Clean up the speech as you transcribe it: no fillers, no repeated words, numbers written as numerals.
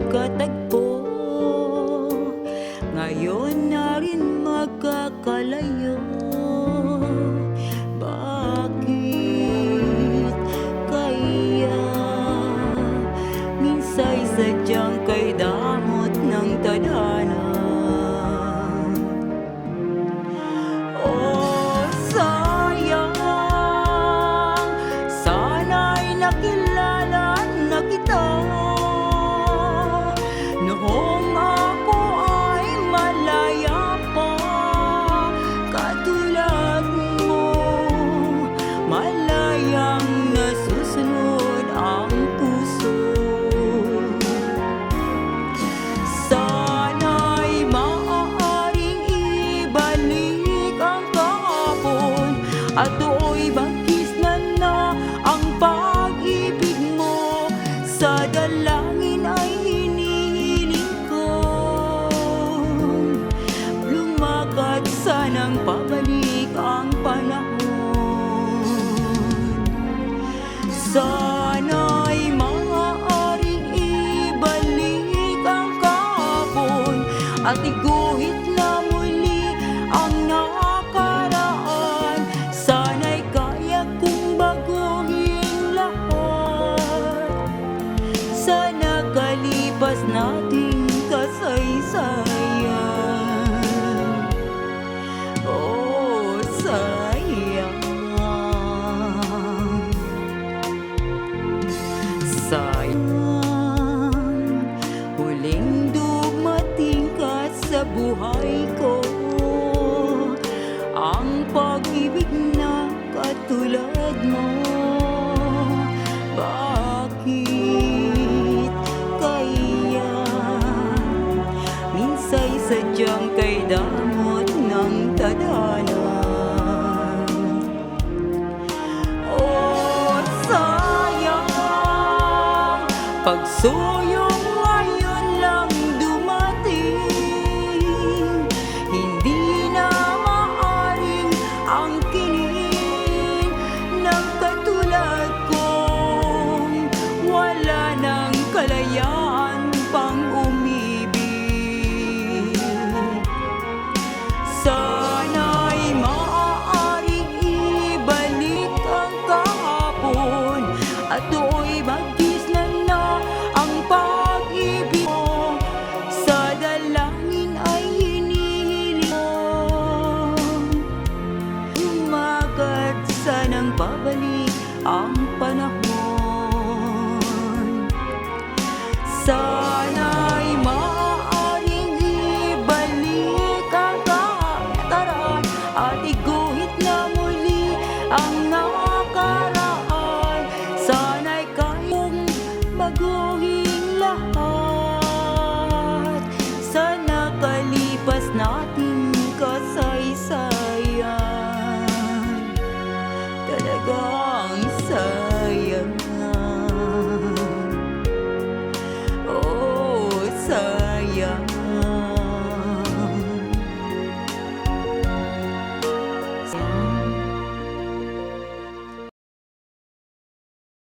nagkatagpo, ngayon na rin magkakalayo. Bakit kaya minsa'y sadyang kay damot ng tadhana? Oh, sayang, sana'y nakilala na kita noong ako ay malaya pa. Katulad mo, malayang nasusunod ang puso. Sana'y maaaring ibalik ang kahapon at do'y bagis na ang pag-ibig mo. Sa dalangin ay hinihiling ko, lumakad sanang pabalik ang panahon. Sana'y maaaring ibalik ang kahapon at iguhit na muli ang nakaraan. Sana'y kaya kong baguhin lahat sa nakalipas nating kasaysayan. Oh, sayang, sayang, huling dumating ka sa buhay ko. Ang pag-ibig na katulad mo, bakit kaya minsa'y sadyang kay damot ng tadhana? Oh, sayang, pagsuyong ngayon lang dumating, hindi na maaring angkinin ng katulad kong wala ng kalayaan pang umibig. Sana'y maaaring ibalik ang kahapon at do'y bagis na ang pag-ibig mo. Sa dalangin ay hinihiling mo, lumakad sanang pabalik ang panahon. Sana'y maaaring ibalik ang nakaraan at iguhit na muli ang nakaraan. Sana'y kayong baguhin lahat sa nakalipas nating kasaysayan. Talagang sayang, oh, sayang.